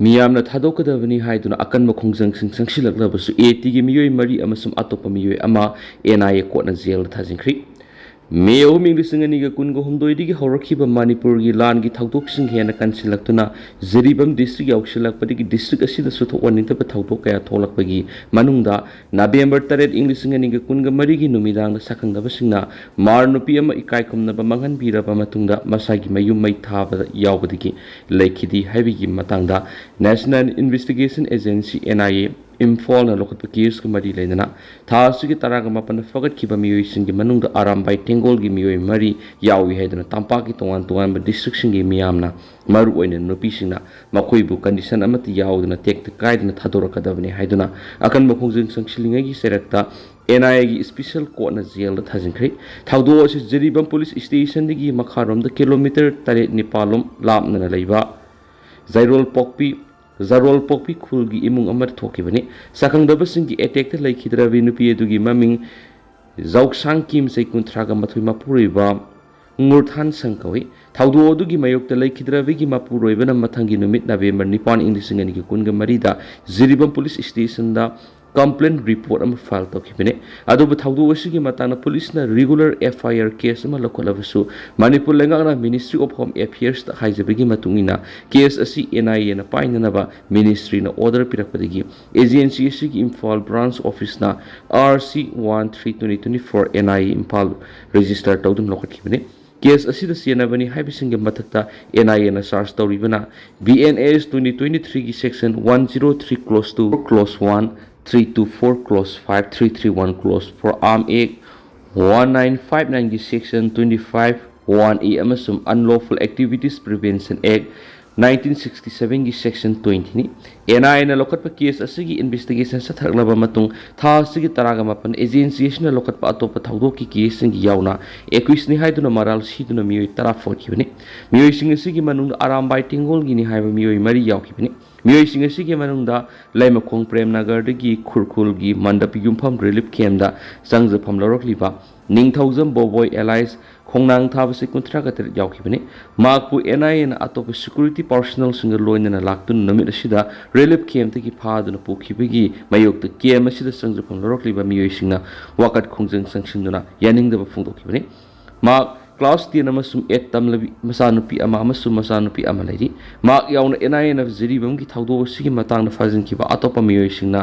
मियामना थादोकदबनी हाइदुना अकनब खोंजंगसिंग संगसिलक्लबसु एटीगी मियोय मरी अमसुम अतोप मियोय अमा NIA कोर्टना jail थाजिंख्री मे अहुम इंग्लिसिंग अनिगा कुनगो हुमदोइदिगी हौरखिबा मणिपुरगी लानगी थौदोकसिंग हेना कंसिलक्तुना Jiribam district याउसिलक्पदिगी district असिदा सुथोवनितब थौदोक कया थोलक्पगी मनुंगदा नवेंबर 8 इंग्लिसिंग अनिगा कुनगा मरिगी नुमिदांग सखंगदबसिंगना मार नुपी अमा इकाइखुमनबा मंगनबीरबा मतुंगदा मसागी मयुम मै थाबदा यावबदिगी लेखिदी हाइबिगी मतंगदा national investigation agency NIA Imphal न लोकत केस को मरी लेना थासु की तरह का मपन फगत की बमियोई सिंह की मनुंग आराम बाई टेंगोल की मियोई मरी यावी है दना तंपा की तोवान तोवान ब डिस्ट्रिक्ट सिंह की मियामना मरु ओइने नुपी सिंगना मखोई बु कंडीशन अमति यावदना टेक कायदना थादोरकदबने हाइदना अकन मखोंजिंग संगसिलिंगे की सेरक्ता एनआईए की स्पेशल कोर्ट न जेल थाजिंख्री थाउदो असे जरीबम पुलिस स्टेशन की मखारोम द किलोमीटर 3 निपालोम लापना लैबा जाइरोल पोकपी जारोल पोकपी खुल की इमुंग अमर थोकिबने सखंगदबसिंग की अटैक ते लैखिद्रबि नुपी अदुगी ममिंग जाउक्सांग किम से कुंथ्रागा मथुई मपुरिबा ngurthan sangkawi thaudu odugi mayokta laikhidravigi mapuroibana mathangi numit November 9 इंग्लिसिंग अनि kunga marida ziribam police station da complaint report am file tokibene adubu thaudu osigi matana police na regular FIR case ma lokholabasu Manipur lengana Ministry of Home Affairs ta haijabigi matungina case asi NIA na painana ba ministry na order pirakpadigi agency asi Imphal branch office na RC 13/2024 NIA Imphal register tawdum lokhibene case असिदा सेनाबनी हाइबिसिंग मथक्ता NIA ना charge तौरिबना BNS 2023 की section 103 clause 2 clause 1 324 clause 5 331 clause 4 arm act 1959 की section 25 1E अमसुम unlawful activities prevention act 1967 की सेक्शन 20 नि एनआईए ना लोकत केस असगी इन्वेस्टिगेशन सथरलबा मतुंग था असगी तरागा मपन एजेंसी ना लोकत अतोप थौदो की केस सिंग यावना 21 नि हाइदुना मराल सिदुना मियोय तरा फोरखिबने मियोय सिंग असगी मनुंग आराम बाय टिंगोल गिनी हाइबा मियोय मरी यावखिबने मियोय सिंग असगी मनुंगदा लैमखोंग प्रेम नगर दगी खुरखुल गी मंडप युमफम रिलीफ कैम्प संगजफम लरखलिबा निंगथौजम बोबोय एलाइज खोंनांग थाबसे कुंथ्रा गतर यावखिबने माकपु एनआईए ना अतोप सिक्योरिटी पर्सनल सिंग लोइनना लाक्तुन नमित असिदा रिलीफ कैम्प तकी फादुना पुखिबगी मयोक्त केम असिदा संगजफम लरखलिबा मियोय सिंगना वाकत खोंजंग संगसिंदुना यानिंगदब फुंगदोखिबने माक क्लास 10 अमसुम 8 तमलबी मसानुपी अमा अमसुम मसानुपी अमा लैरी माक यावना एनआईए ना जिरिबम की थौदो सिगी मतांग ना फाजिनखिबा अतोप मियोय सिंगना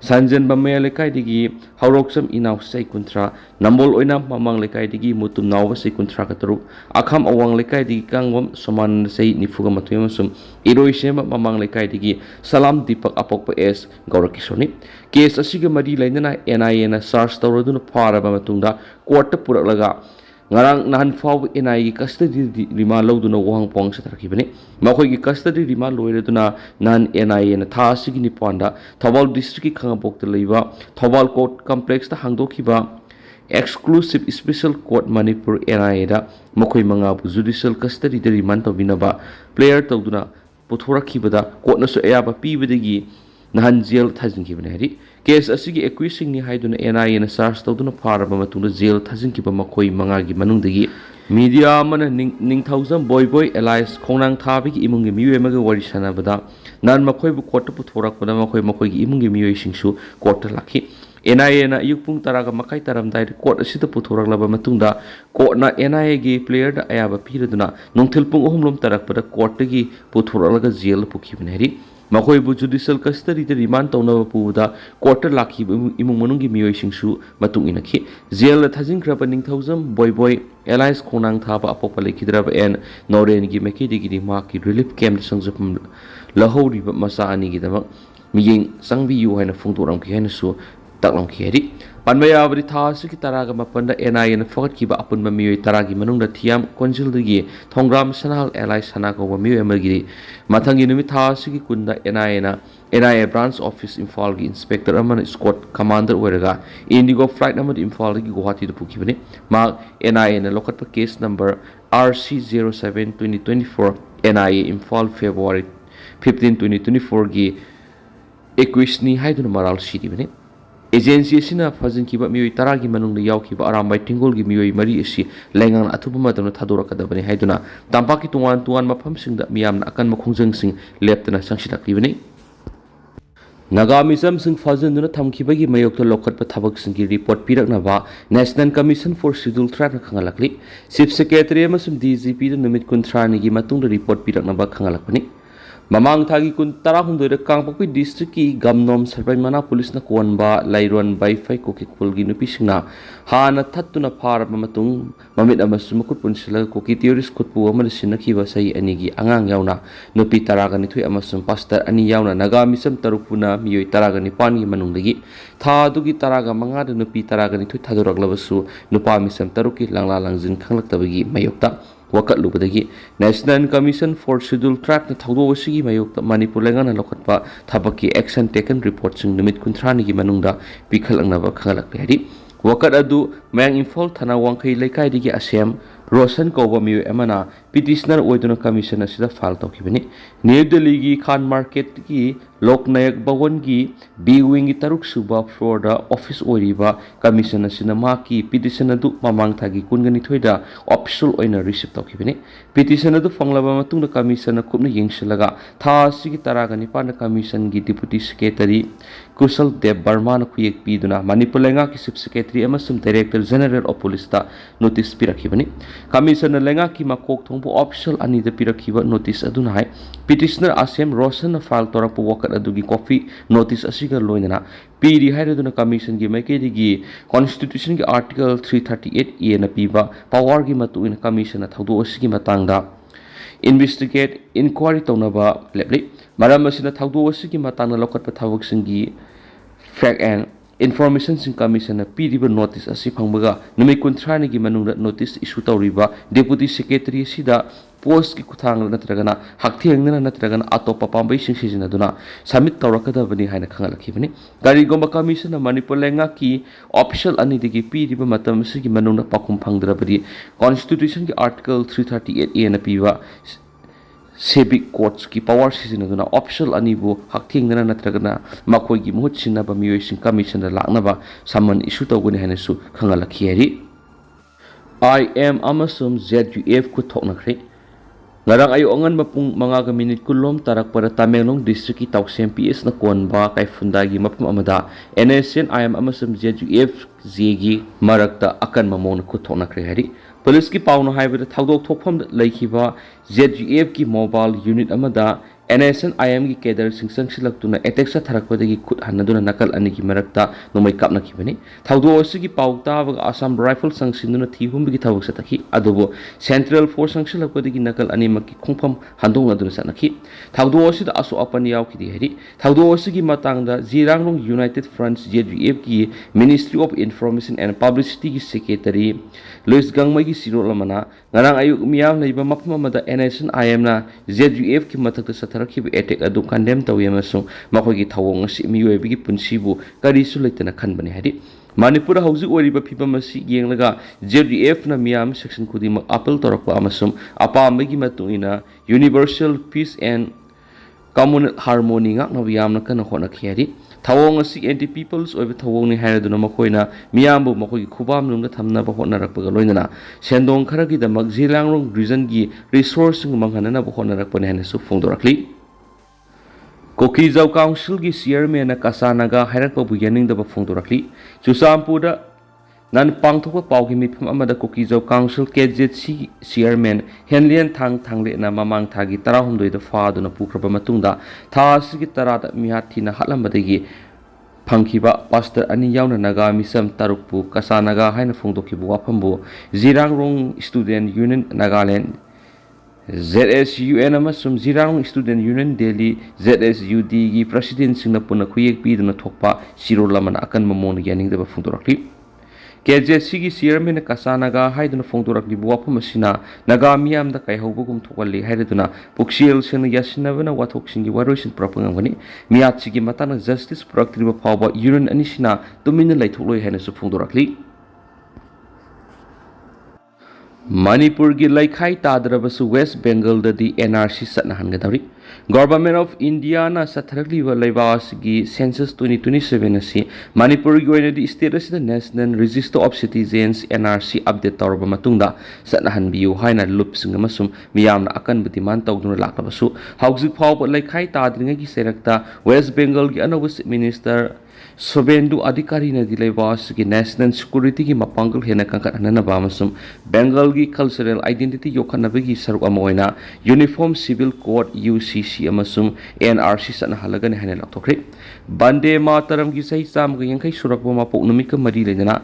sanjen bamaya lekai digi hauroksam inaw sei kuntra nambol oina mamang lekai digi mutum nawa sei kuntra katru akham awang lekai digi kangwam saman sei nifuga matuyam sum iroi sema mamang lekai digi salam dipak apokpa s gaurakishoni case asiga mari lainana NIA na search tawraduna faraba matungda court puraklaga ngarang nahan faw NIA custody rima loduna wang pong sa tarkibane makoy gi custody rima loireduna nan NIA na tha sigi ni panda Thobal district ki khangapok te leiba Thobal court complex ta hangdokhiba exclusive special court Manipur NIA da makoy manga bu judicial custody de remand tawbinaba player tawduna puthorakhibada court na so ayaba pibadegi nahan jail thajinkhibane hari case asigi accusing ni haiduna NIA na charge tawduna faraba matunda jail thajinkiba makoy manga gi manungdagi media mana ningthaujam boy alliance khonang thabi ki imungi miwe maga wari sanabada nan makoy bu court pu thorakpada makoy gi imungi miwe singsu court lakhi NIA na yukpung taraga makai taram dai court asida pu thoraklaba matungda court na NIA gi player da ayaba piraduna nongthilpung ohumlom tarakpada court gi pu thoralaga jail pukhibne hari makoy bu judicial custody de remand tawna puda court lakhi imung manung gi miyoy singsu matung inakhi jail la thajing krapa ningthaujam boy alliance khonang thaba apokpa lekhidraba en noren gi meki digi ma ki relief camp sangjapum lahori masa ani gi damak miyeng sangbi yu haina phungtoram ki haina su taklam ki heri panmaya abri tha su ki taraga mapanda NIA na fakat ki ba apun ma miyoy taragi manung da thiam konsil digi thongram sanal alliance sana ko miyoy amagi mathangi numi tha su ki kunda NIA branch office Imphal gi inspector aman squad commander weraga indigo flight number Imphal gi Guwahati da pukibane ma NIA na lokat pa case number RC07 2024 NIA Imphal February 15 2024 gi 21 ni haiduna maral shiri bane agency असिना फजिनखिबा मियोई तरागी मनुंगदा यावखिबा अरामबाई टिंगोलगी मियोई मरी असि लेंगांग अथुबा मतमना थादोरकदबनि हाइदुना तांपाकी तुंगान तुंगान मफमसिंगदा मियामना अकन मखोंजंगसिंग लेप्तना संगसिलाक्लिबनि नागा मिजमसिंग फजनदुना थमखिबगी मयोक्ता लोखतपा थबकसिंगी रिपोर्ट पिरकनबा national commission for scheduled tribe खंगलकली चीफ सेक्रेटरी अमसुम डीजीपी नुमित कुंथ्रानिगी मतुंगदा रिपोर्ट पिरकनबा खंगलकपनि ममांग थागी कुन तराहुंदोइदा कांगपोकपि डिस्ट्रिक्ट की गमनोम सरबाई मना पुलिस न कोनबा लाइरोन बाइफाई कोकी कुलगी नुपिसिंगना हाना थत्तुना फारबा मतुंग ममित अमसु मकुट पुनसिला कोकी theorist खुतपु अमदा सिनखिबा सही अनिगी अंगांग यावना नुपि तरागा निथुई अमसुम पास्टर अनि यावना नागा मिसम तरुपुना मियोई तरागा निपानगी मनुंगदगी था दुगी तरागा मंगादा नुपि तरागा निथुई थादोरकलबसु नुपा मिसम तरुकी लांगला लांजिन खंगलक्तबगी मयोक्ता वकलुबदगी national commission for scheduled tribe न थौदोवसिगी मयोक्ता मणिपुर लेंगाना लौखतपा थबकी एक्शन टेकन रिपोर्ट सिंग नुमित कुंथ्रानिगी मनुंगदा पिखलंगनबा खंगलक्ले हरि वकत अदु मयांग इम्फॉल थाना वांखई लेकाइदिगी असेम रोशन कौबा मियोय अमना पिटिशनर ओइदुना कमीशन असिदा फाइल तौखिबनि न्यू दिल्ली की खान मार्केट की लोकनायक भवन की बी विंग की तरुक सुबा फ्लोर दा ऑफिस ओइरिबा कमीशन असिना माकी पिटिशन अदु ममांग थागी कुनगनि थोइदा ऑफिशियल ओइना रिसीव तौखिबनि पिटिशन अदु फंगलाबा मतुंगदा कमीशन कुपना यंगसलगा था सिगी तरागा निपान कमीशन की डिप्यूटी सेक्रेटरी कुशल देव वर्मा न खुयेक पीदुना मणिपुर लेंगा की चीफ सेक्रेटरी अमसुम डायरेक्टर जनरल ऑफ पुलिस दा नोटिस पिरखिबनि कमीशन लेंगा की मकोक थोंबो ऑफिशियल अनिदा पिरखिबा नोटिस अदुना हाय पिटिशनर आसेम रोशन न फाइल तोरपो वकत अदुगी कॉपी नोटिस असिगा लोइना पीरी हाइरदुना कमीशन की मैकेदिगी कॉन्स्टिट्यूशन की आर्टिकल 338 ए न पीबा पावर की मतुइन कमीशन थौदो असिगी मतंगदा इन्वेस्टिगेट enquiry तौनबा लेपले मरम असिना थौदो असिगी मतंगना लोकतपा थबकसिंगी fact and information sing commission na piriba notice asi phangbaga numi kunthra ni gi manungda notice issue tawriba deputy secretary sida post ki kuthang natragana hakthengna natragana atopa pambai sing sijina duna submit tawrakada bani haina khangalakibani gari gomba commission na manipur lenga ki official ani digi piriba matam sigi manungda pakum phangdrabadi constitution ki article 338 a na piwa civic courts की power सिजनदुना official अनिबु हक्थिंगना नत्रगना मखोगी मुहुत सिनबा मियोइसिंग commission लाकनबा समन इशू तौगनि हाइनसु खंगालखियरि आई एम अमसुम ZUF ku thoknakhre ngarang ayu angan mapung manga ga minute kulom tarak para Tamenglong district ki Tauksem PS na konba kai funda gi mapum amada NSN IM amasum ZUF zegi marakta akan mamon ku thoknakhre hari police की pound हाइबद थौदोक थोफम लेखिबा ZUF की mobile unit अमदा NSN IM की cadre सिंग संगसिलक्तुना एटेक्स थरकपदगी खुद हन्नदुना नकल अनि की मरक्ता नोमै कापनखिबनि थौदो असगी पाउताब Assam rifle संगसिनुना थीहुमबगी थबक सतखि अदुबो central force संगसिलक्पदगी नकल अनि मक्की खुंफम हन्दोंगदुना सनखि थौदो असिदा असो अपन यावखिदि हेरि थौदो असगी मतंगदा जिरांगलोंग यूनाइटेड फ्रंट्स ZUF की ministry of information and publicity की सेक्रेटरी लुइस गंगमै की सिरोलमना ngarang ayuk miyam leiba mapma mada NSN IM na ZUF ki mathakta satharakhiba attack adu condemn tawiyamasung makogi thawong asi miyoibigi punsibu kari su leitana khanbani hari Manipur hauji oriba phibamasi yenglaga ZUF na miyam section khudima appeal torakpa amasum apamagi matuina universal peace and communal harmony ngakna yamna kana khona khiyari thawong asi anti peoples oiba thawong ni haraduna makoina miyambu makogi khubam nungda thamna ba honarakpa loinana sendong kharagi da magzilangrong region gi resource manghanana ba honarakpa ne hana su phongdorakli Kokizau Council की chairman na Kasanaga harakpa bu yaning da ba phongdorakli Chusampura nan pangthokpa paugi mitham amada Kokizau Council KZC chairman Henlian Thangle na mamang thagi tarahumdoi da faaduna pukraba matungda thasigi tarada mihathina halambadagi phangkhiba pastor ani yauna naga misam tarukpu Kasanaga haina phongdokhibu waphambu Jirangrong Student Union Nagaland ZSUN amasum Jirang Student Union Delhi ZSUD gi president singna puna khuyek piduna thokpa sirolaman akan mamon yaning da phungdorakli KJC gi chairman Kasanaga haiduna phungdorakli buwapam asina naga miyam da kai hobugum thokalli haiduna puksiel sena yasinabana wathok singi waroisin propangangani miyat sigi matana justice praktriba phawba union anisina tumina laithokloi haina su phungdorakli Manipur gi laikhai tadrabasu West Bengal dadi NRC satnahangadari. Government of India na satharakliba laibasigi census 2027 asi Manipur gi oina di state asida National Register of Citizens NRC update tawraba matungda satnahanbiyu haina lupsing amasum miyamna akanba demand tawduna laklabasu hauzik phawba laikhai tadringagi serakta West Bengal gi anova minister Sobendu adhikari na dilaybas ki national security ki mapangkal hena kangkat hanana bamasum Bengal ki cultural identity yokhanabagi saruk amoina uniform civil code UCC amasum NRC sana halagan hena laktokre bande mataram ki sahi sam ki yangkai surakba mapok numika mari lena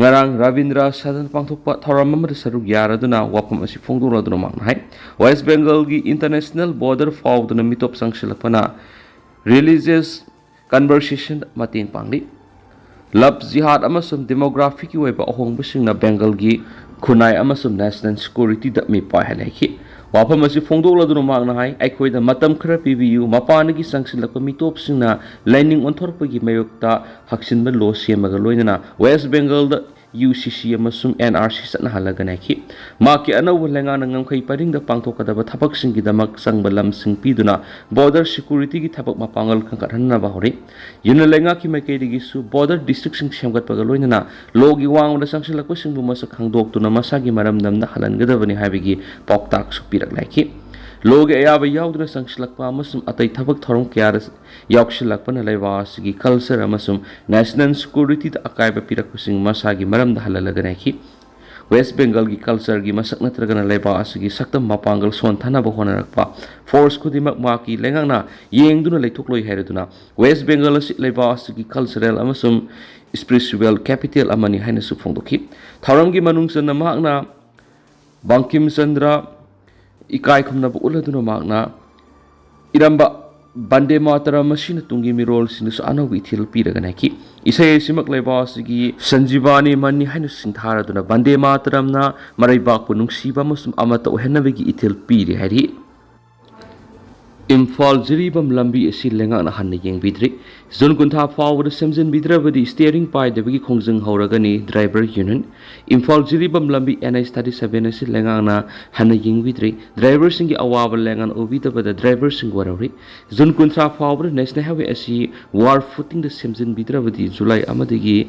ngarang Ravindra sadan pangthokpa thoram amada saruk yaraduna wapam asi phongdoraduna mangnai West Bengal ki international border fawduna mitop sangsilapana religious conversation mating pangli love jihad amasum demographic ki weba ahongbasing na Bengal gi khunai amasum national security da mi pai halaki wafam asi phongdokladuna magna hai aikhoida matam khara pibiyu mapana gi sangsilakpa mitop singna lining onthorpa gi mayokta haksinba law semaga loinana West Bengal da UCC amasum NRC satna halagana ki maki anaw lenga nangam khai paring da pangthokadaba thapak sing gi damak sangba lam sing piduna border security gi thapak mapangal kangkat hanna ba hore yuna lenga ki makai gi su border district sing semgat paga loinana logi wang da sangsilakpa sing bu masak khangdok tuna masa gi maram namna halan gadabani habigi poktak su pirak laiki logi ayaba yauduna sangsilakpa amasum atai thabak thorom kyaras yauksilakpa na laibas gi culture amasum national security da akaiba pirak sing masa gi maram da halalagana ki West Bengal gi culture gi masak natragana laibas gi saktam mapangal son thana ba honarakpa force khudimak maki lengangna yengduna leithokloi hairaduna West Bengal si laibas gi cultural amasum spiritual capital amani haina su phongdoki tharam gi manungsan makna Bankim Chandra ikai khumna bu uladuna magna iramba bande matara machine tungi mirol sinusu anaw ithil piragana ki isai simak laibas gi sanjivani mani hainu singthara duna bande mataramna maraibak punungsiba musum amata ohenabegi ithil piri hari Imphal jiribam lambi asi lenga na hanna yengbidri zon kuntha fawda semjin bidrabadi steering pai debagi khongjing hauragani driver union Imphal jiribam lambi NI37 asi lenga na hanna yengbidri driver singi awaba lengan obidabada driver sing warauri zon kuntha fawda national highway asi war footing the semjin bidrabadi July amadagi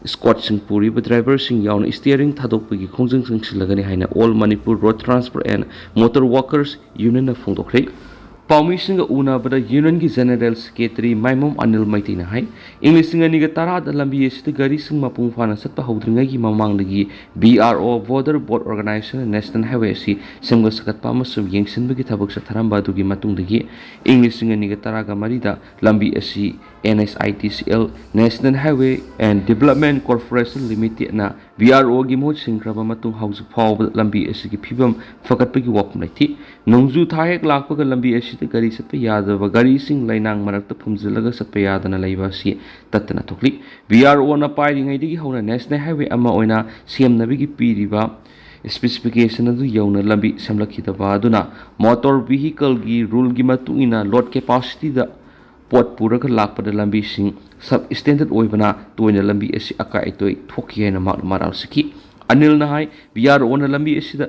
Scott sing puri ba driver sing Yaona steering thadokpagi khongjing sing silagani haina all Manipur road transport and motor workers union na phongdokre Paumi singa una bada union ki general secretary Maimom Anil Maitina hai English singa niga tarada lambi esita gari sing mapung fana satpa haudringa gi mamang lagi BRO border board organization national highway si semga sakat pamasum yengsin bagi thabak sa tharamba dugi matung dagi English singa niga taraga marida lambi asi NSITCL National Highway and Development Corporation Limited na BRO gi mo singkraba matung house phaw lambi asi gi phibam fakat pagi wapum laiti nongju thahek lakpa lambi asi gari satpa yadaba gari sing lainang marakta phumjilaga satpa yadana laiba si tatna thokli BRO na pairingai digi hona National Highway ama oina CM nabigi piriba specification adu yauna lambi samlakhidaba aduna motor vehicle gi rule gi matungina load capacity da pot puraga lakpada lambi sing sub standard oibana toina lambi asi akai toi thoki hena maral siki anil na hai BRO na lambi asi da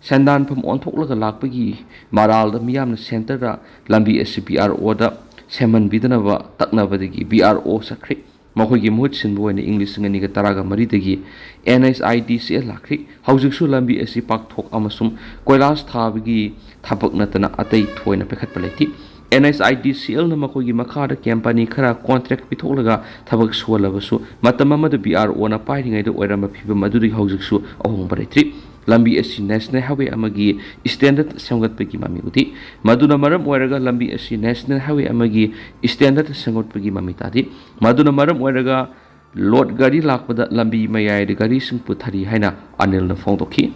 sandan pham onthok lakpagi maral da miyam na center da lambi asi BRO da seman bidana ba takna badagi BRO sakri makhoi gi muhut sin boina English ngani ga taraga mari dagi NSIDCL lakri haujik su lambi asi pak thok amasum koilas thabagi thabak natana atai thoina pekhat palati NSIDCL na makhoi gi makhada company khara contract pithoklaga thabak suwalabasu matamama da BRO na pairingai da oirama phibam aduri haujik su ahong baritri lambi asi national highway amagi standard sangat pagi mami uti maduna maram oiraga lambi asi national highway amagi standard sangat pagi mami tadi maduna maram oiraga load gari lakpada lambi mayai de gari sing puthari haina anil na phongdokhi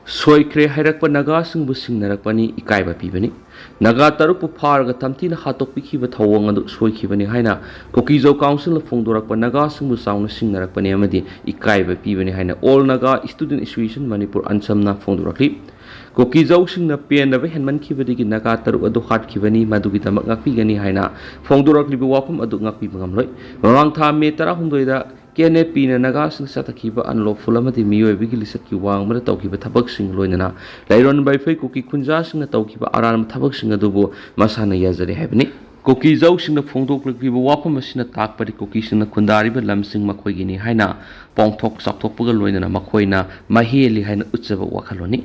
soikre hairakpa naga sing busing narakpani ikaiba pibani naga taruk pu pharga tamtina hatok pikhiba thawang adu soikhibani haina kokizau council phongdorakpa naga sing bu sauna sing narakpani amadi ikaiba pibani haina all naga student association Manipur ansamna phongdorakli kokizau sing na pen na henman khibadigi naga taruk adu hat khibani madugi tamak ngakpi gani haina phongdorakli bu wapam adu ngakpi bangamloi rang tha me tara humdoida KNPꯅ Nagasing Satakiba unlawful amati miyoibigi lisatki wangmada tawkiba thabaksing loinana lairon baifai kuki kunjasing na tawkiba aran thabaksing adubu masana yazari haibni Kuki Zauxing the Fondo Clippiba Wapamachina Takpadi Cookies in the Kundariba Lamsing Makoigini Haina, Pongtok Saptopugalwina Makoina, Maheli Haina Utseva Wakaloni.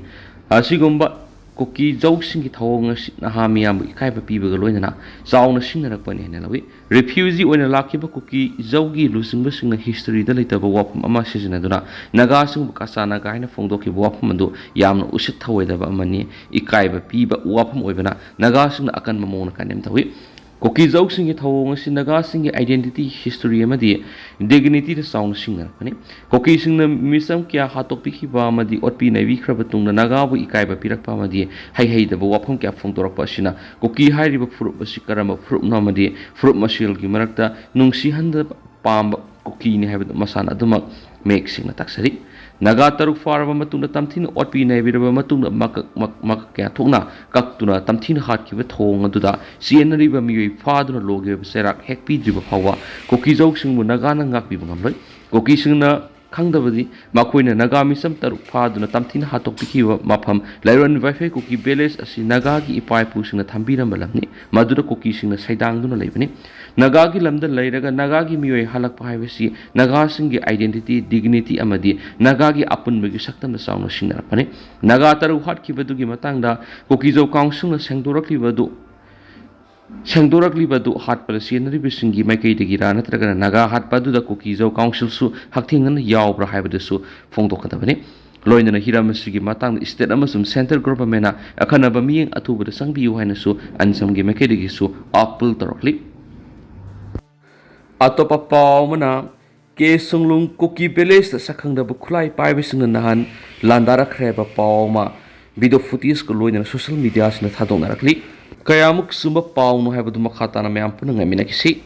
Asigumba Cookie Zauxing it home Nahamiam Kaiba Pibagaloina, Zauna Shinarapani and Elawi. Refusee when a Lakiba Cookie Zaugi losing missing the history the later Wapam Amasinaduna, Nagasing Kasana Gaina Fondoki Wapamando, Yam Usitawe the Bamani, Ikaiba Piba Wapam Webana, Nagasing Akanba Mona Kanemtawi. Cookie Zauxing it home, Nagasing identity, history, amadi, dignity the sound singer. Cookie sing the Misam Kia Hatopiki Bamadi, Otpi Navi Krabatung, the Nagabu Ikaiba Pirakpamadi, Hai the Wapam Cap from Dorapashina, Cookie Hairi fruit Basikarama fruit nomadi, fruit mashil Gimarakta, Nungsi Handa Pam Cookie in habit Masana Dumak, mixing a taxari. Nagataru Farva Matuna Tamtin, Otpi Navi Matuna Makatuna, Kaktuna, Tamtin Hatki with Hong Duda, Siena River Mui, Father Logi, Serak, Hekpi Driba Power, Cookies Oxing, Nagana Ngakbi Bangam, Cookies in the Kangdavadi, Makwina Nagami some Taru Father, Tamtin Hatopiki Mapam, Lyron Vife Cookie Beles, as Nagagi Ipai pushing a Tambira Malamni, Madura Cookies in the Saidanguna Leveni. Nagagi Lamda Lairaga, Nagagi Mui Halak Privacy, Nagasingi identity, dignity amadi, Nagagi upon Megisaktan the sound of Shinarapani, Nagataru Hatki Badugi Matanga, Cookizo Council, Sangdorakli Badu. Sangdorakli Badu Hat Palasian Ribisingi Make de Girana Tragan Naga Hat Badu the Cookizo Council Su, Haktingan Yaubra Habidesu, Fondokatavani. Loin and a Hiramasigi Matang, State Amasum Center Gropamena, Akanaba meeting Atuba the Sangi Uhanasu, and some Gimakedigisu, Apple Torokli. Atopa pau mana ke sunglung Cookie Beles the sakang the bukulai pibis in the nahan Landakhre ba pau ma video footage ko loin na social media na thadong narakli kaya muk sumba pau no have dumakata na mayam punang amina kisi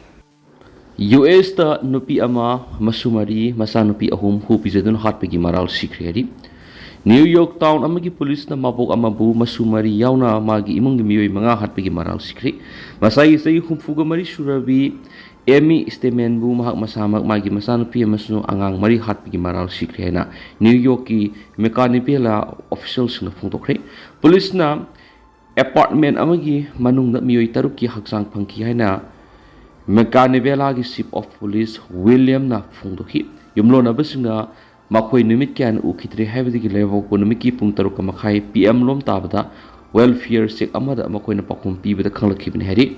US ta nupi ama masumari masanupi ahum hu pizadun hat pegi maral sikriyari New York town amagi police na mabok amabu masumari Yaona magi imong gimiyoy mga hat pegi maral sikri masai say humfuga mari surabi Emi statement bu mahak masamak magi masanupi amasu angang mari hat pegi maral sikri na New York ki mekanipela officials na photokre police na apartment amagi manung na miyoy taruki haksang pangki na mekanipela ki chief of police William na phungdoki yumlo na basing Makoi numit kyan ukitri habidi ki level ko numiki pung taruk ka makai PM lom tabada welfare sek amada makoi na pakum pi bada khanglaki bin hari